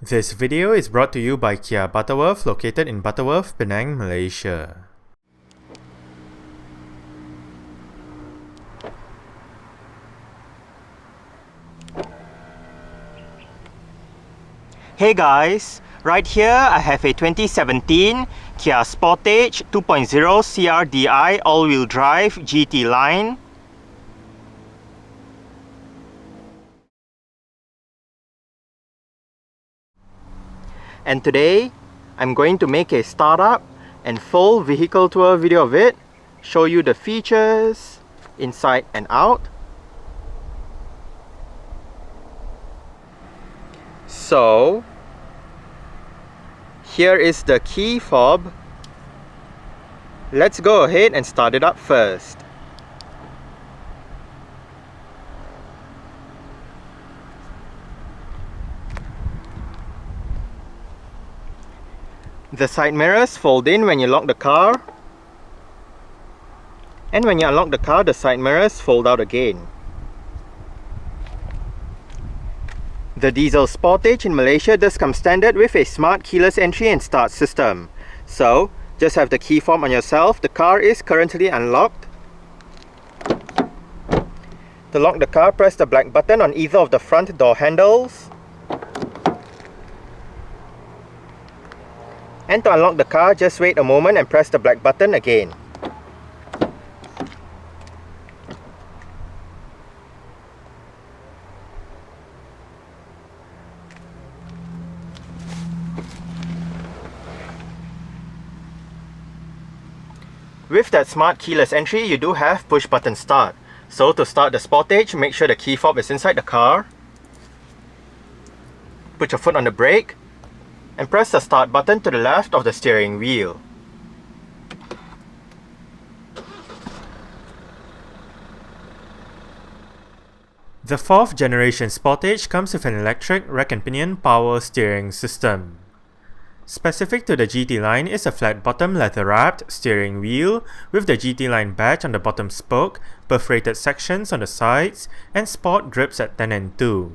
This video is brought to you by Kia Butterworth, located in Butterworth, Penang, Malaysia. Hey guys, right here I have a 2017 Kia Sportage 2.0 CRDi all-wheel drive GT Line. And today I'm going to make a startup and full vehicle tour video of it, show you the features inside and out. So here is the key fob. Let's go ahead and start it up first. The side mirrors fold in when you lock the car, and when you unlock the car, the side mirrors fold out again. The diesel Sportage in Malaysia does come standard with a smart keyless entry and start system. So, just have the key fob on yourself. The car is currently unlocked. To lock the car, press the black button on either of the front door handles. And to unlock the car, just wait a moment and press the black button again. With that smart keyless entry, you do have push button start. So to start the Sportage, make sure the key fob is inside the car. Put your foot on the brake and press the start button to the left of the steering wheel. The 4th generation Sportage comes with an electric rack and pinion power steering system. Specific to the GT line is a flat-bottom leather-wrapped steering wheel with the GT line badge on the bottom spoke, perforated sections on the sides, and sport grips at 10 and 2.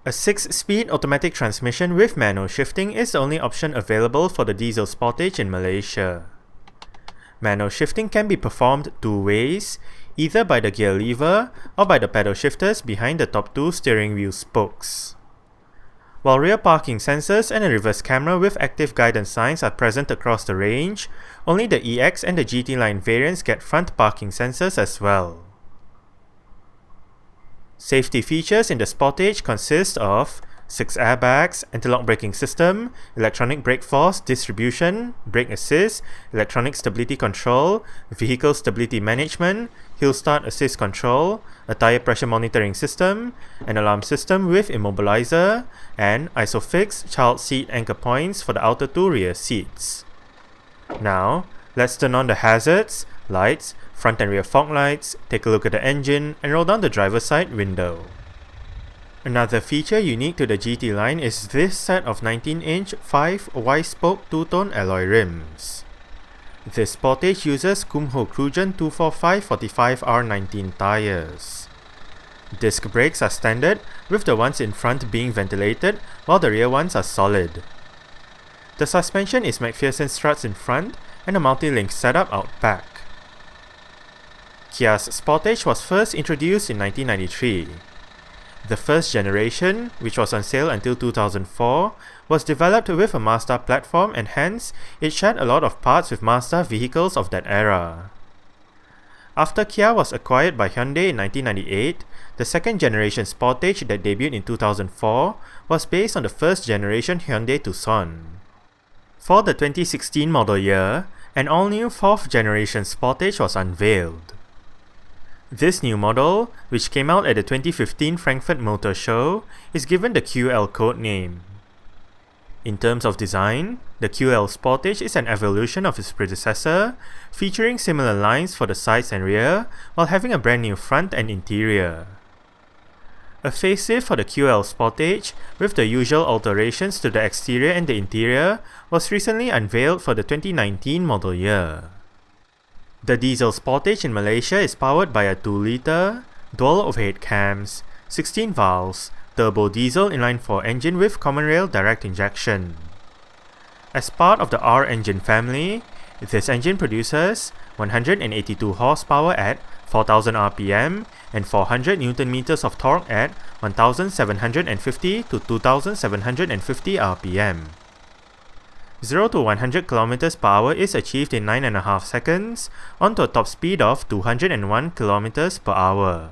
A 6-speed automatic transmission with manual shifting is the only option available for the diesel Sportage in Malaysia. Manual shifting can be performed two ways, either by the gear lever or by the pedal shifters behind the top two steering wheel spokes. While rear parking sensors and a reverse camera with active guidance signs are present across the range, only the EX and the GT line variants get front parking sensors as well. Safety features in the Sportage consist of 6 airbags, anti-lock braking system, electronic brake force distribution, brake assist, electronic stability control, vehicle stability management, hill start assist control, a tire pressure monitoring system, an alarm system with immobilizer, and ISOFIX child seat anchor points for the outer two rear seats. Now, let's turn on the hazards, lights, front and rear fog lights, take a look at the engine, and roll down the driver's side window. Another feature unique to the GT line is this set of 19-inch 5 Y-spoke two-tone alloy rims. This Sportage uses Kumho Crugen 245/45R19 tires. Disc brakes are standard, with the ones in front being ventilated, while the rear ones are solid. The suspension is McPherson struts in front, and a multi-link setup out back. Kia's Sportage was first introduced in 1993. The first generation, which was on sale until 2004, was developed with a Mazda platform and hence it shared a lot of parts with Mazda vehicles of that era. After Kia was acquired by Hyundai in 1998, the second generation Sportage that debuted in 2004 was based on the first generation Hyundai Tucson. For the 2016 model year, an all-new 4th generation Sportage was unveiled. This new model, which came out at the 2015 Frankfurt Motor Show, is given the QL code name. In terms of design, the QL Sportage is an evolution of its predecessor, featuring similar lines for the sides and rear, while having a brand new front and interior. A facelift for the QL Sportage, with the usual alterations to the exterior and the interior, was recently unveiled for the 2019 model year. The diesel Sportage in Malaysia is powered by a 2-litre, dual overhead cams, 16 valves, turbodiesel inline-4 engine with common rail direct injection. As part of the R engine family, this engine produces 182 horsepower at 4000 rpm and 400 Nm of torque at 1750 to 2750 rpm. 0 to 100 km per hour is achieved in 9.5 seconds onto a top speed of 201 km per hour.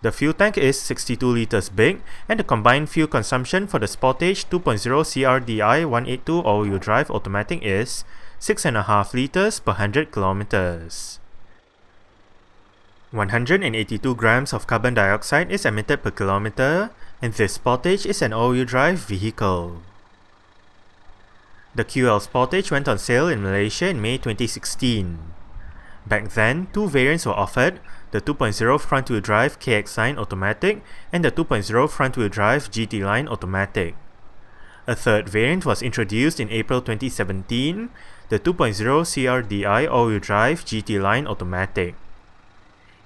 The fuel tank is 62 litres big, and the combined fuel consumption for the Sportage 2.0 CRDi 182 all-wheel drive automatic is 6.5 litres per 100 km. 182 grams of carbon dioxide is emitted per kilometer, and this Sportage is an all-wheel drive vehicle. The QL Sportage went on sale in Malaysia in May 2016. Back then, two variants were offered, the 2.0 front-wheel drive KX Line Automatic and the 2.0 front-wheel drive GT Line Automatic. A third variant was introduced in April 2017, the 2.0 CRDi all-wheel drive GT Line Automatic.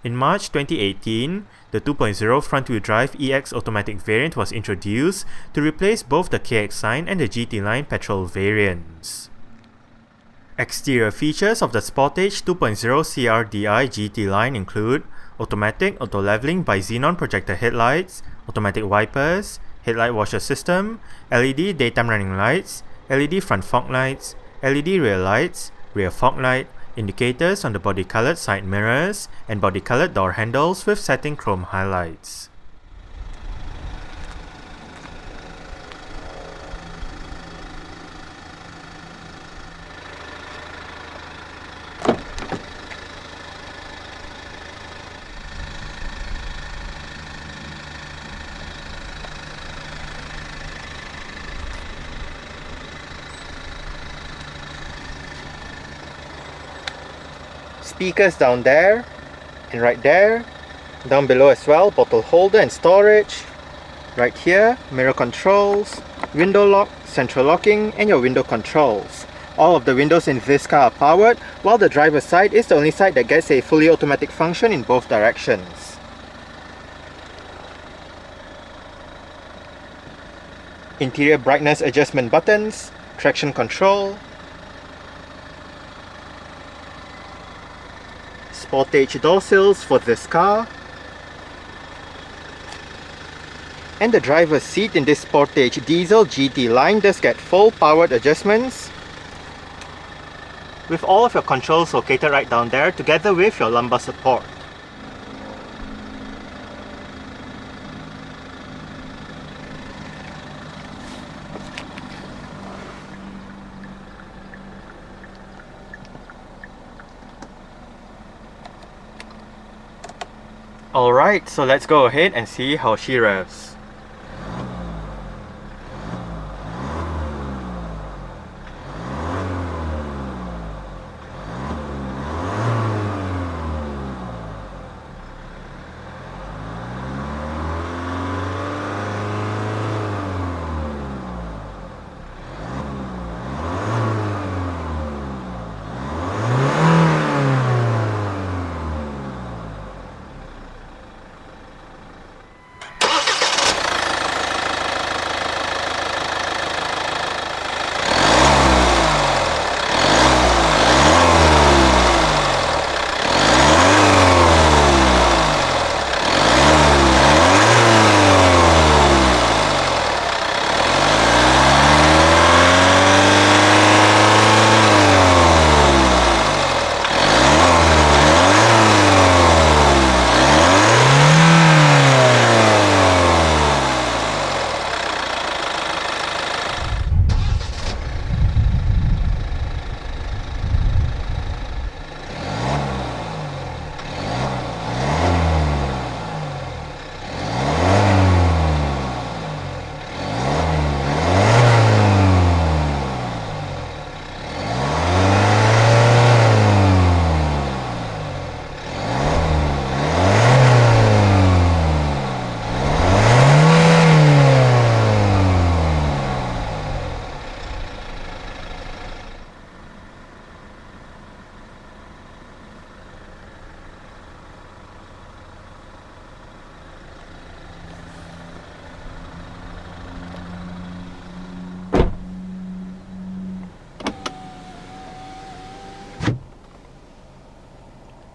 In March 2018, the 2.0 front-wheel drive EX automatic variant was introduced to replace both the KX Line and the GT Line petrol variants. Exterior features of the Sportage 2.0 CRDi GT Line include automatic auto-leveling by xenon projector headlights, automatic wipers, headlight washer system, LED daytime running lights, LED front fog lights, LED rear lights, rear fog light, indicators on the body-colored side mirrors, and body-colored door handles with satin chrome highlights. Speakers down there and right there, down below as well, bottle holder and storage. Right here, mirror controls, window lock, central locking, and your window controls. All of the windows in this car are powered, while the driver's side is the only side that gets a fully automatic function in both directions. Interior brightness adjustment buttons, traction control, Sportage door sills for this car, and the driver's seat in this Sportage diesel GT Line does get full powered adjustments with all of your controls located right down there together with your lumbar support. Alright, so let's go ahead and see how she revs.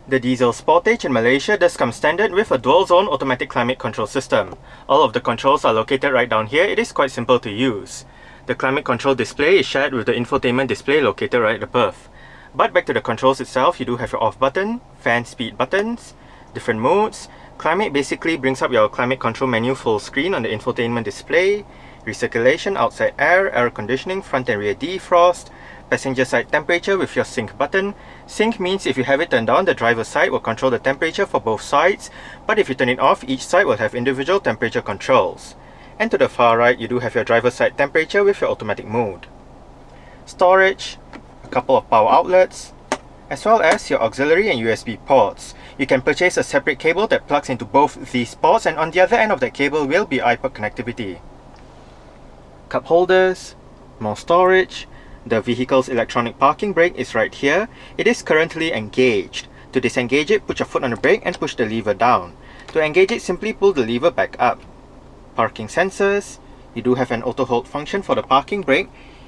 The diesel Sportage in Malaysia does come standard with a dual-zone automatic climate control system. All of the controls are located right down here. It is quite simple to use. The climate control display is shared with the infotainment display located right above. But back to the controls itself, you do have your off button, fan speed buttons, different modes. Climate basically brings up your climate control menu full screen on the infotainment display. Recirculation, outside air, air conditioning, front and rear defrost. Passenger side temperature with your sync button. Sync means if you have it turned on, the driver's side will control the temperature for both sides, but if you turn it off, each side will have individual temperature controls. And to the far right, you do have your driver's side temperature with your automatic mode. Storage, a couple of power outlets, as well as your auxiliary and USB ports. You can purchase a separate cable that plugs into both these ports, and on the other end of that cable will be Ipod Connectivity. Cup holders, more storage. The vehicle's electronic parking brake is right here. It is currently engaged. To disengage it, put your foot on the brake and push the lever down. To engage it, simply pull the lever back up. Parking sensors. You do have an auto hold function for the parking brake.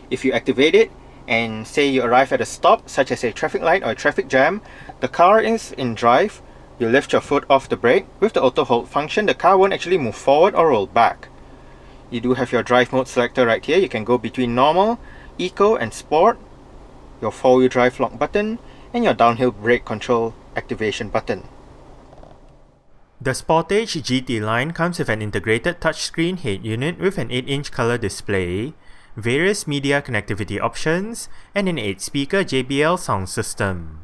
If you activate it and say you arrive at a stop, such as a traffic light or a traffic jam, the car is in drive. You lift your foot off the brake. With the auto hold function, the car won't actually move forward or roll back. You do have your drive mode selector right here. You can go between normal, Eco and Sport, your 4-wheel drive lock button, and your downhill brake control activation button. The Sportage GT Line comes with an integrated touchscreen head unit with an 8-inch color display, various media connectivity options, and an 8-speaker JBL sound system.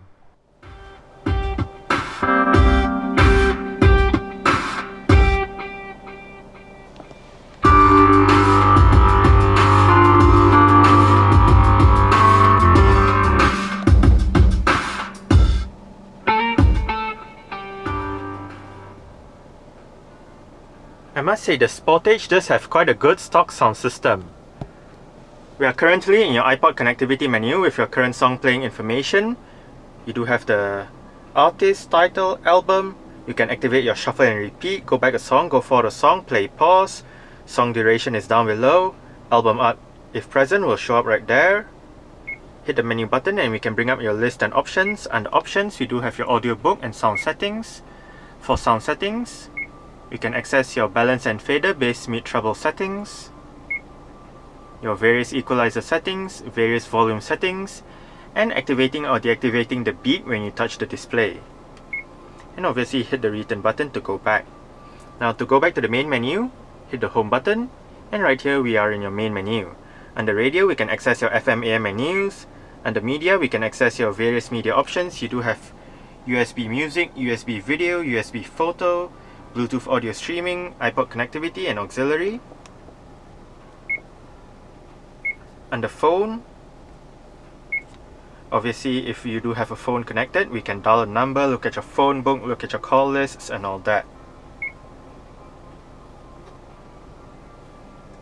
I must say the Sportage does have quite a good stock sound system. We are currently in your Ipod Connectivity menu with your current song playing information. You do have the artist, title, album. You can activate your shuffle and repeat, go back a song, go forward a song, play, pause. Song duration is down below. Album art, if present, will show up right there. Hit the menu button and we can bring up your list and options. Under options, you do have your audiobook and sound settings. For sound settings, you can access your balance and fader, bass, mid, treble settings, your various equalizer settings, various volume settings, and activating or deactivating the beep when you touch the display. And obviously hit the return button to go back. Now to go back to the main menu, hit the home button, and right here we are in your main menu. Under radio, we can access your FM AM menus. Under media, we can access your various media options. You do have USB music, USB video, USB photo, Bluetooth audio streaming, Ipod connectivity and auxiliary. Under phone, obviously if you do have a phone connected, we can dial a number, look at your phone book, look at your call lists and all that.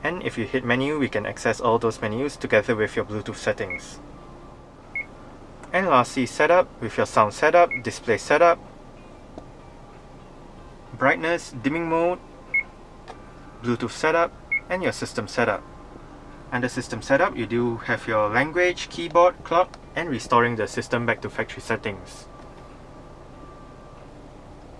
And if you hit menu, we can access all those menus together with your Bluetooth settings. And lastly, setup with your sound setup, display setup, brightness, dimming mode, Bluetooth setup, and your system setup. Under system setup, you do have your language, keyboard, clock, and restoring the system back to factory settings.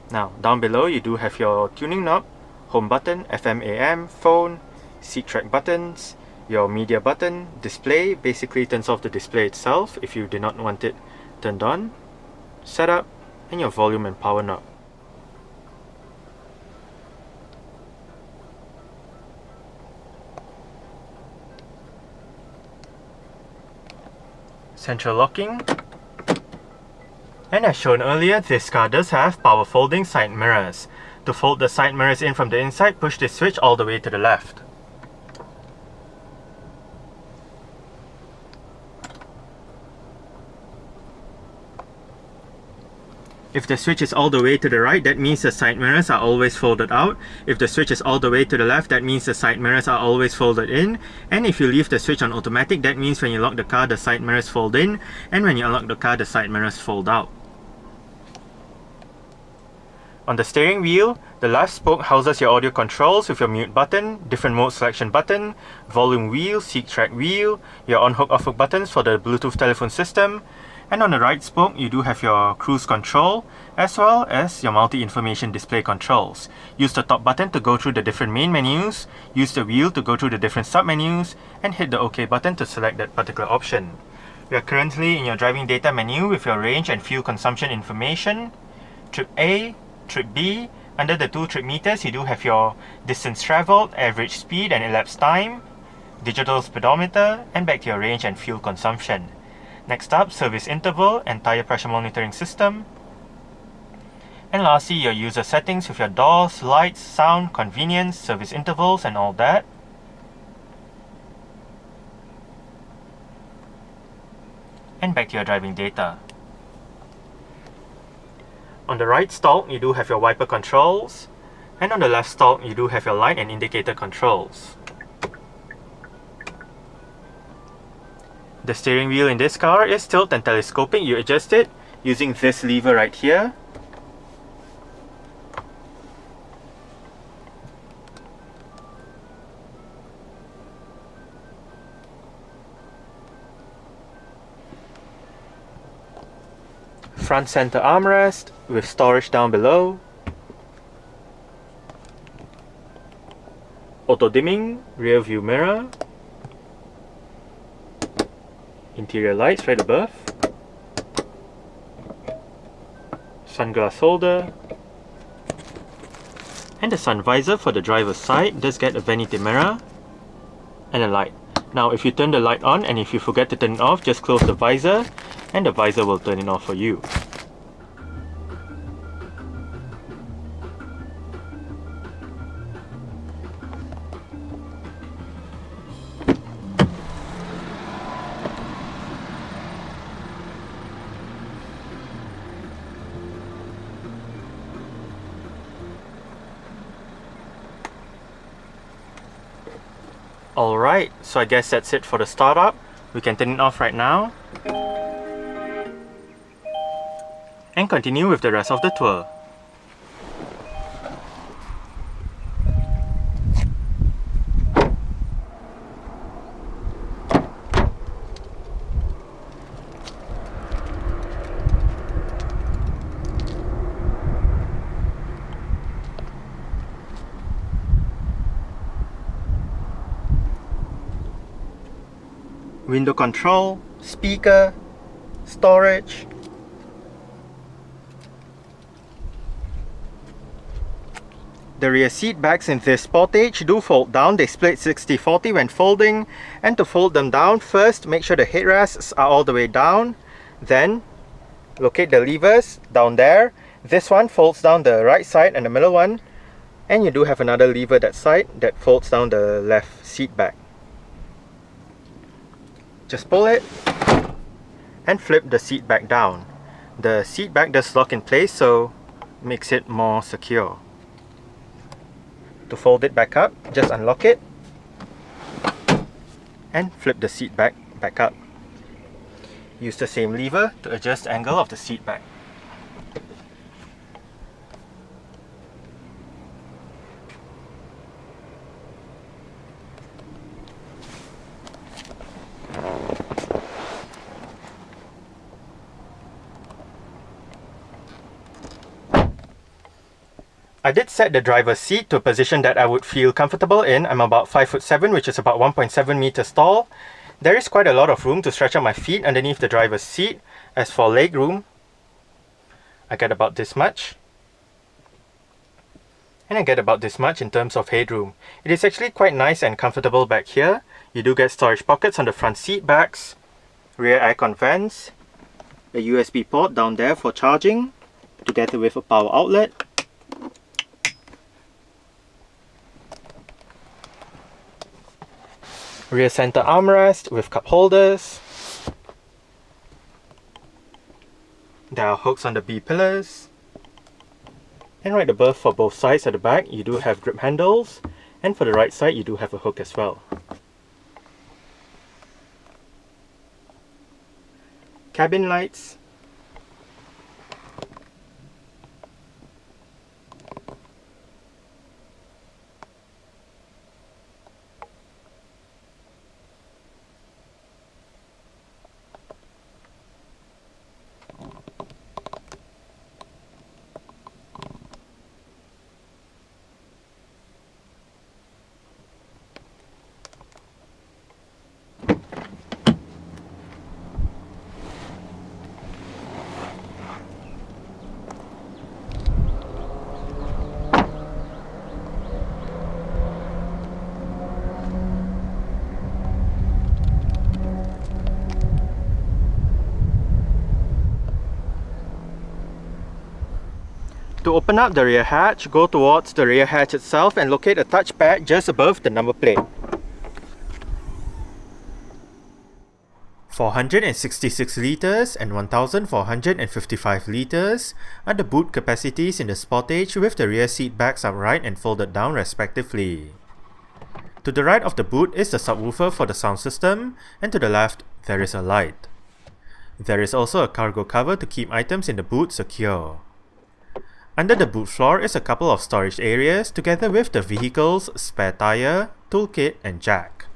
Now, down below, you do have your tuning knob, home button, FM AM, phone, seat track buttons, your media button, display, basically turns off the display itself if you do not want it turned on, setup, and your volume and power knob. Central locking, and as shown earlier, this car does have power folding side mirrors. To fold the side mirrors in from the inside, push this switch all the way to the left. If the switch is all the way to the right, that means the side mirrors are always folded out. If the switch is all the way to the left, that means the side mirrors are always folded in. And if you leave the switch on automatic, that means when you lock the car, the side mirrors fold in, and when you unlock the car, the side mirrors fold out. On the steering wheel, the left spoke houses your audio controls with your mute button, different mode selection button, volume wheel, seat track wheel, your on-hook off-hook buttons for the Bluetooth telephone system, And on the right spoke, you do have your cruise control, as well as your multi-information display controls. Use the top button to go through the different main menus, use the wheel to go through the different sub-menus, and hit the OK button to select that particular option. We are currently in your driving data menu with your range and fuel consumption information. Trip A, Trip B. Under the 2 trip meters, you do have your distance travelled, average speed and elapsed time, digital speedometer, and back to your range and fuel consumption. Next up, service interval and tire pressure monitoring system. And lastly, your user settings with your doors, lights, sound, convenience, service intervals, and all that. And back to your driving data. On the right stalk, you do have your wiper controls, and on the left stalk, you do have your light and indicator controls. The steering wheel in this car is tilt and telescopic. You adjust it using this lever right here. Front center armrest with storage down below. Auto dimming, rear view mirror. Interior lights right above. Sunglass holder. And the sun visor for the driver's side does get a vanity mirror and a light. Now if you turn the light on and if you forget to turn it off, just close the visor and the visor will turn it off for you. Alright, so I guess that's it for the startup. We can turn it off right now and continue with the rest of the tour. Window control, speaker, storage. The rear seat backs in this Sportage do fold down. They split 60-40 when folding, and to fold them down, first make sure the headrests are all the way down, then locate the levers down there. This one folds down the right side and the middle one, and you do have another lever that side that folds down the left seat back. Just pull it and flip the seat back down. The seat back does lock in place, so it makes it more secure. To fold it back up, just unlock it and flip the seat back up. Use the same lever to adjust the angle of the seat back. I did set the driver's seat to a position that I would feel comfortable in. I'm about 5'7", which is about 1.7 meters tall. There is quite a lot of room to stretch out my feet underneath the driver's seat. As for leg room, I get about this much. And I get about this much in terms of headroom. It is actually quite nice and comfortable back here. You do get storage pockets on the front seat backs, rear aircon vents, a USB port down there for charging, together with a power outlet. Rear center armrest with cup holders. There are hooks on the B pillars. And right above for both sides at the back, you do have grip handles. And for the right side, you do have a hook as well. Cabin lights. To open up the rear hatch, go towards the rear hatch itself and locate a touchpad just above the number plate. 466 litres and 1455 litres are the boot capacities in the Sportage, with the rear seat backs upright and folded down respectively. To the right of the boot is the subwoofer for the sound system, and to the left there is a light. There is also a cargo cover to keep items in the boot secure. Under the boot floor is a couple of storage areas together with the vehicle's spare tyre, toolkit and jack.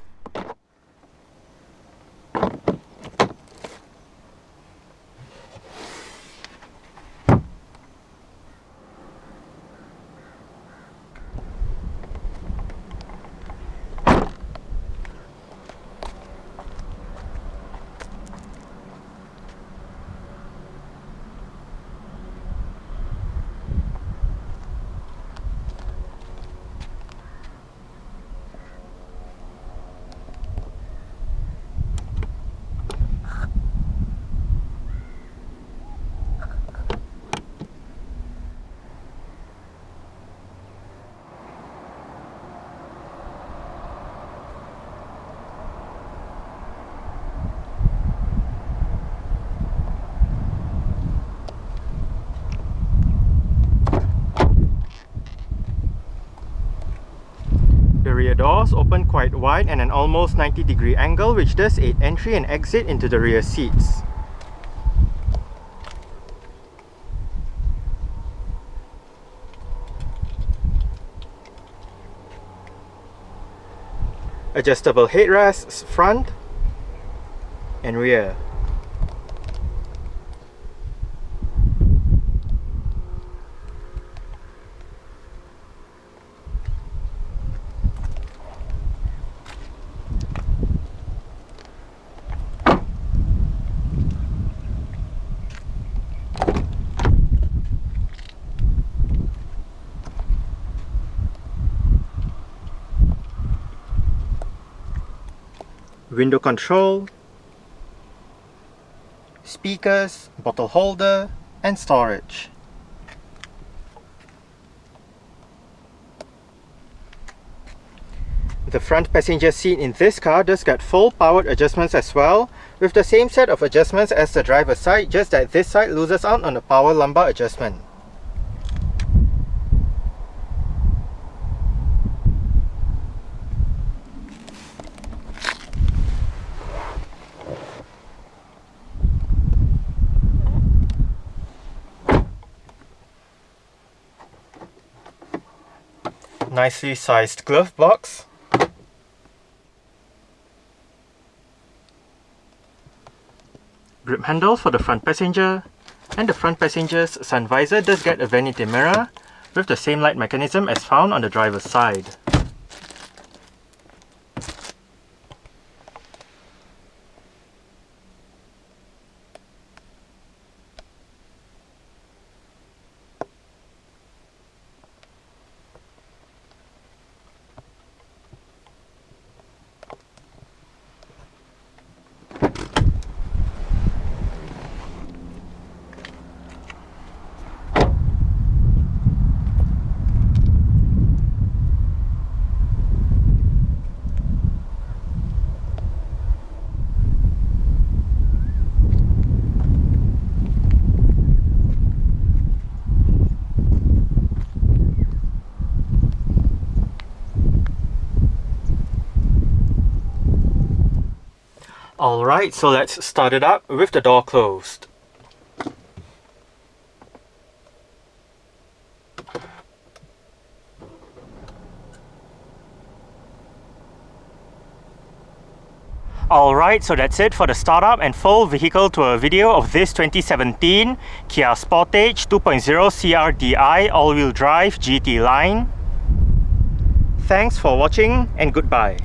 The rear doors open quite wide and an almost 90-degree angle, which does aid entry and exit into the rear seats. Adjustable headrests front and rear. Window control, speakers, bottle holder and storage. The front passenger seat in this car does get full powered adjustments as well, with the same set of adjustments as the driver's side, just that this side loses out on the power lumbar adjustment. Nicely sized glove box. Grip handle for the front passenger, and the front passenger's sun visor does get a vanity mirror with the same light mechanism as found on the driver's side. Alright, so let's start it up with the door closed. Alright, so that's it for the startup and full vehicle tour video of this 2017 Kia Sportage 2.0 CRDi all-wheel drive GT Line. Thanks for watching and goodbye.